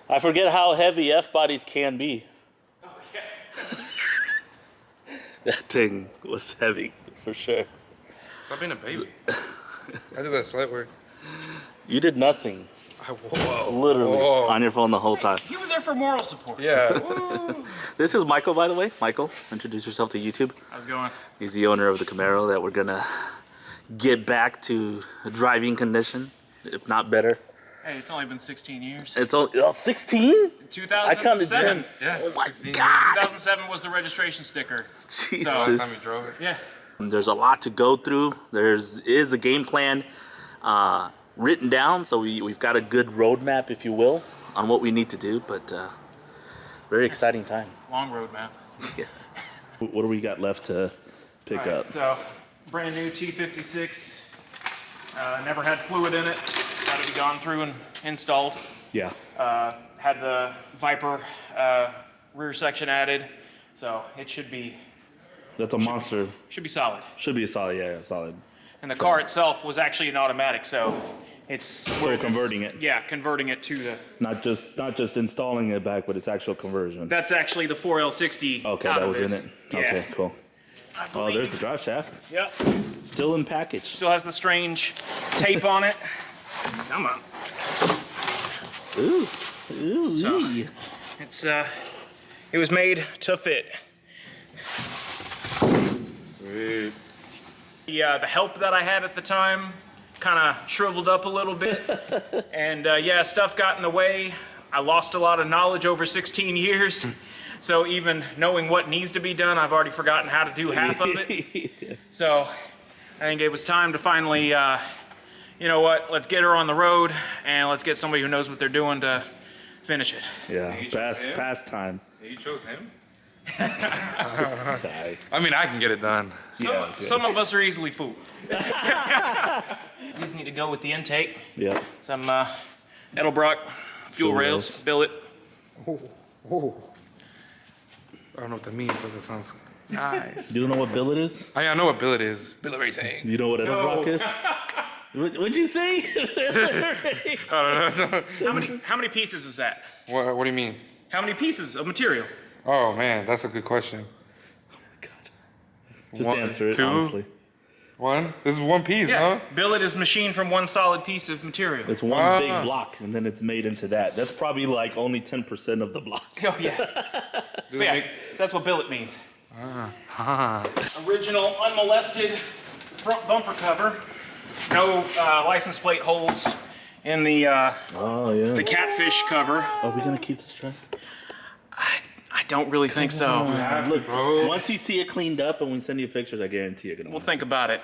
I forget how heavy F-bodies can be. Oh, yeah. That thing was heavy, for sure. Stop being a baby. I did that slight work. You did nothing. Whoa. Literally on your phone the whole time. He was there for moral support. Yeah. This is Michael, by the way. Michael, introduce yourself to YouTube. How's it going? He's the owner of the Camaro that we're gonna get back to driving condition, if not better. Hey, it's only been 16 years. It's only 16? 2007. I counted 10. Yeah. Oh my 16 God. 2007 was the registration sticker. Jesus. Last time you drove it. Yeah. There's a lot to go through. Is a game plan written down, so we've got a good roadmap, if you will, on what we need to do, but very exciting time. Long road map. Yeah. What do we got left to pick up? So, brand new T56. Never had fluid in it. Got to be gone through and installed. Yeah. Had the Viper rear section added, so it should be That's a monster. should be solid. Should be a solid, yeah, solid. And the car itself was actually an automatic, so it's So converting it. Yeah, converting it to the. Not just installing it back, but it's actual conversion. That's actually the 4L60. Okay, out that of was in it. Yeah. Okay, cool. I Oh, believe. there's the drive shaft. Yep. Still in package. Still has the strange tape on it. Come on. Ooh. Ooh. So- Wee. It's it was made to fit. Sweet. The help that I had at the time kind of shriveled up a little bit, and yeah, stuff got in the way. I lost a lot of knowledge over 16 years, so even knowing what needs to be done, I've already forgotten how to do half of it. So I think it was time to finally, you know what? Let's get her on the road, and let's get somebody who knows what they're doing to finish it. Yeah, You chose him? past time. You chose him? Guy. I mean, I can get it done. Some of us are easily fooled. These need to go with the intake. Yeah. Some Edelbrock fuel rails, billet. Oh. I don't know what that means, but that sounds nice. You don't know what billet is? I know what billet is. Billet racing. You know what Edelbrock is? What'd you say? I don't know. How many pieces is that? What do you mean? How many pieces of material? Oh, man, that's a good question. Just One, answer it, two? honestly. One? This is one piece, huh? Billet is machined from one solid piece of material. It's one big block, and then it's made into that. That's probably like only 10% of the block. Oh yeah. Do Yeah, they that's what billet means. Ah. Original unmolested front bumper cover. No license plate holes in the Oh, yeah. the catfish cover. Are we going to keep this truck? I don't really think so. Look, bro. once you see it cleaned up and we send you pictures, I guarantee you're going to We'll think about it.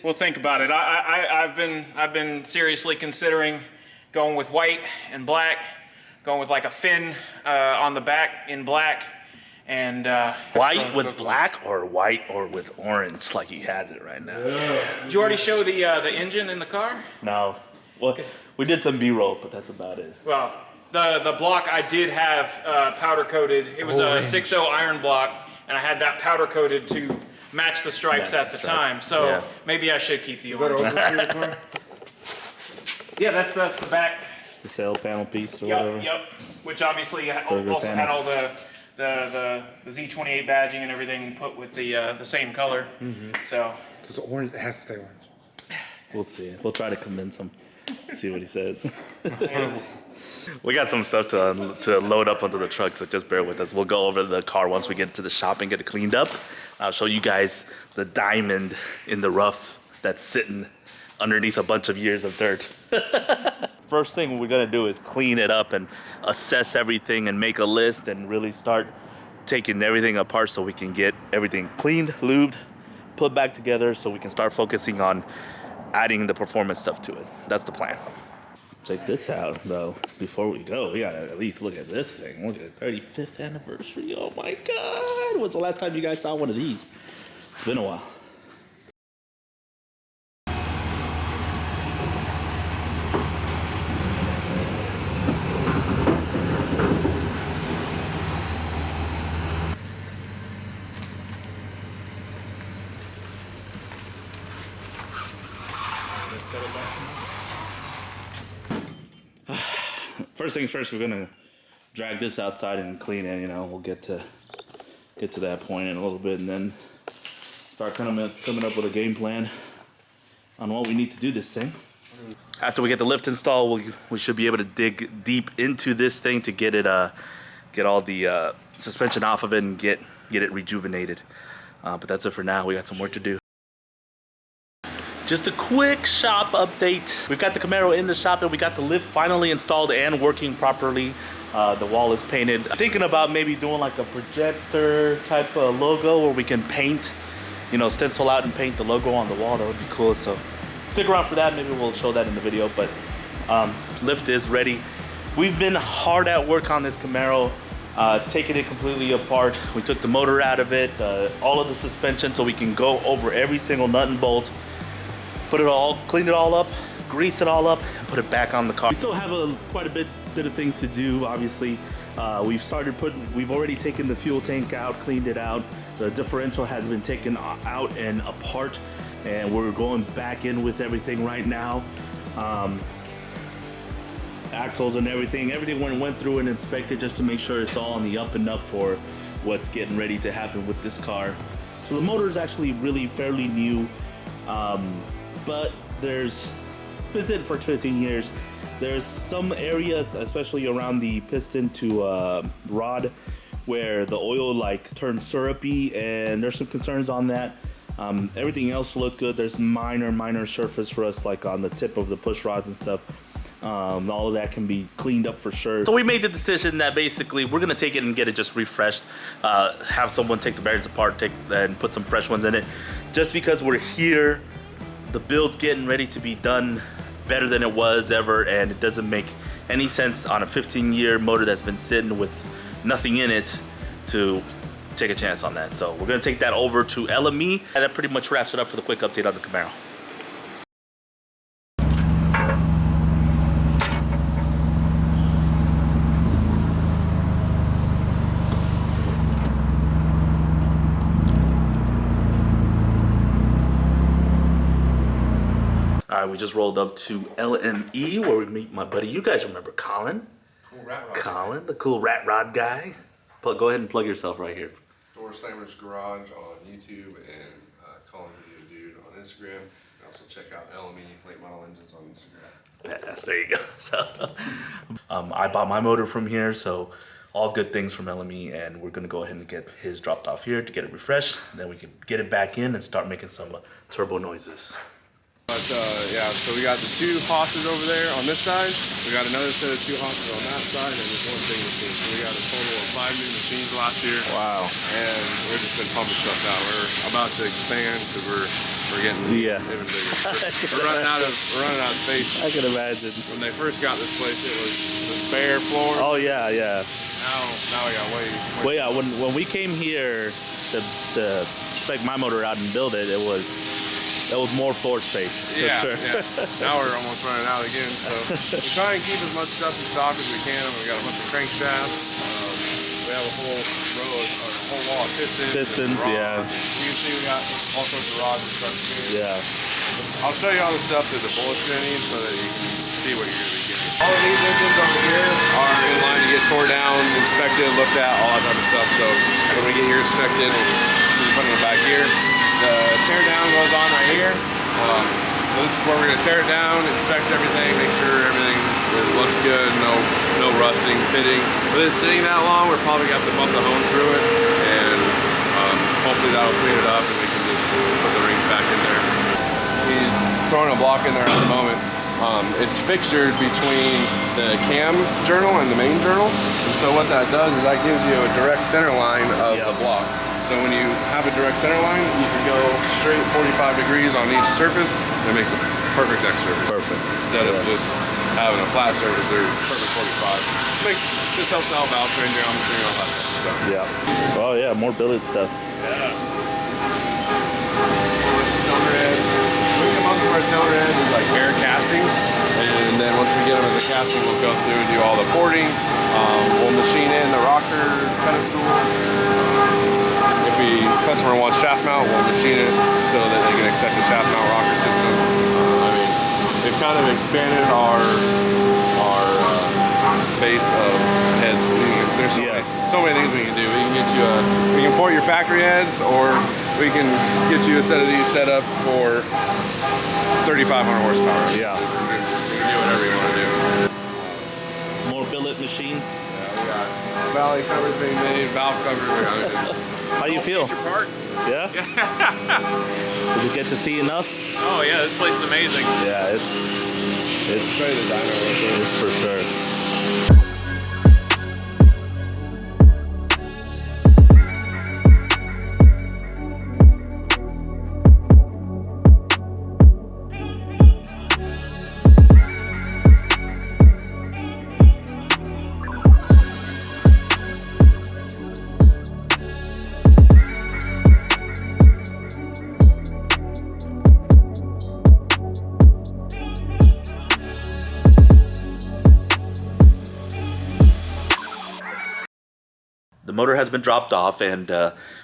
We'll think about it. I've been seriously considering going with white and black, going with like a fin on the back in black, and White with black or white or with orange like he has it right now? did you already show the engine in the car? No. Well, we did some B-roll, but that's about it. Well, the block I did have powder coated. It was a 6.0 iron block, and I had that powder coated to match the stripes Match at the the stripe. time. So Yeah. maybe I should keep the Is that orange. over car? Yeah, that's the back. The sail panel piece or Yep, whatever. yep. Which obviously Burger also panel. had all the Z28 badging and everything put with the same color. So It's orange. It has to stay orange. We'll see. We'll try to convince him. See what he says. We got some stuff to load up onto the truck, so just bear with us. We'll go over the car once we get to the shop and get it cleaned up. I'll show you guys the diamond in the rough that's sitting underneath a bunch of years of dirt. First thing we're gonna do is clean it up and assess everything and make a list and really start taking everything apart so we can get everything cleaned, lubed, put back together so we can start focusing on adding the performance stuff to it. That's the plan. Check this out though, before we go. We gotta at least look at this thing. Look at 35th anniversary. Oh my God. When's the last time you guys saw one of these? It's been a while. First things first, we're gonna drag this outside and clean it. You know, we'll get to that point in a little bit, and then start coming up with a game plan on what we need to do this thing. After we get the lift installed, we should be able to dig deep into this thing to get it get all the suspension off of it and get it rejuvenated. But that's it for now. We got some work to do. Just a quick shop update. We've got the Camaro in the shop and we got the lift finally installed and working properly. The wall is painted. I'm thinking about maybe doing like a projector type of logo where we can paint, you know, stencil out and paint the logo on the wall. That would be cool. So stick around for that. Maybe we'll show that in the video, but lift is ready. We've been hard at work on this Camaro, taking it completely apart. We took the motor out of it, all of the suspension, so we can go over every single nut and bolt. Put it all, clean it all up, grease it all up, and put it back on the car. We still have quite a bit of things to do, obviously. We've already taken the fuel tank out, cleaned it out. The differential has been taken out and apart, and we're going back in with everything right now. Axles and everything went through and inspected just to make sure it's all on the up and up for what's getting ready to happen with this car. So the motor is actually really fairly new. But it's been sitting for 15 years. There's some areas, especially around the piston to rod, where the oil like turned syrupy, and there's some concerns on that. Everything else looked good. There's minor surface rust like on the tip of the push rods and stuff. All of that can be cleaned up for sure. So we made the decision that basically we're gonna take it and get it just refreshed. Have someone take the bearings apart, and put some fresh ones in it. Just because we're here, the build's getting ready to be done better than it was ever, and it doesn't make any sense on a 15-year motor that's been sitting with nothing in it to take a chance on that. So we're gonna take that over to LME, and that pretty much wraps it up for the quick update on the Camaro. All right, we just rolled up to LME where we meet my buddy. You guys remember Colin? Cool Rat Rod. Colin, the cool rat rod guy. Go ahead and plug yourself right here. Door Slammers Garage on YouTube and Colin Video Dude on Instagram. And also check out LME Late Model Engines on Instagram. Yes, there you go. So, I bought my motor from here, so all good things from LME, and we're gonna go ahead and get his dropped off here to get it refreshed. Then we can get it back in and start making some turbo noises. But yeah, so we got the two hosses over there on this side. We got another set of two hosses on that side, and this one big machine. So we got a total of 5 new machines last year. Wow. And we've just been pumping stuff out. We're about to expand because we're getting even bigger. We're running out of space. I can imagine. When they first got this place, it was the bare floor. Oh yeah, yeah. Now we got way. Well, yeah. When we came here to spec my motor out and build it, it was more floor space. For sure. Yeah. Now we're almost running out again. So we try and keep as much stuff in stock as we can. We got a bunch of crankshafts. We have a whole row of, a whole wall of pistons. Yeah. You can see we got all sorts of rods and stuff too. Yeah. I'll show you all the stuff that the bullet's gonna need so that you can see what you're gonna be getting. All of these engines over here are in line to get tore down, inspected, looked at, all that type of stuff. So when we get yours checked in, we'll put them back here. The tear down goes on right here. So this is where we're gonna tear it down, inspect everything, make sure everything looks good, no rusting, pitting. With it sitting that long, we're probably gonna have to bump the hone through it, and hopefully that'll clean it up and we can just put the rings back in there. We throwing a block in there at the moment. It's fixtured between the cam journal and the main journal. And so what that does is that gives you a direct center line of the block. So when you have a direct center line, you can go straight 45 degrees on each surface, and it makes a perfect deck surface. Perfect. Instead of just having a flat surface, there's perfect 45. Just helps out valve train geometry and all that stuff. Yeah. Oh yeah, more billet stuff. Yeah. Most of our cylinder heads is like air castings, and then once we get them as a casting, we'll go through and do all the porting. We'll machine in the rocker pedestal. If the customer wants shaft mount, we'll machine it so that they can accept the shaft mount rocker system. I mean, we've kind of expanded our base of heads. There's so many things we can do. We can get you we can port your factory heads, or we can get you a set of these set up for 3,500 horsepower. Yeah. You can do whatever you want to do. More billet machines. Yeah, we got valley covers being made, valve covers. How do you feel? Parts. Yeah? Did you get to see enough? Oh yeah, this place is amazing. Yeah, it's Show you the dyno it's for sure. The motor has been dropped off, and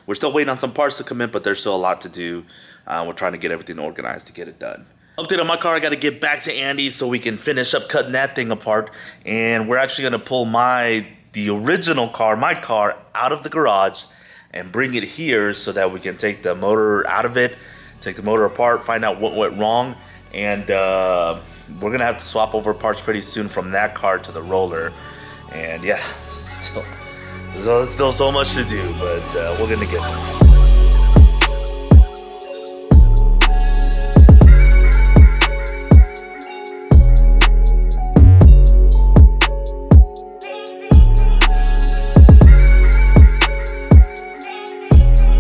we're still waiting on some parts to come in, but there's still a lot to do. We're trying to get everything organized to get it done. Update on my car, I got to get back to Andy so we can finish up cutting that thing apart. And we're actually going to pull the original car, my car, out of the garage and bring it here so that we can take the motor out of it, take the motor apart, find out what went wrong. And we're going to have to swap over parts pretty soon from that car to the roller. And yeah, there's still so much to do, but we're gonna get there.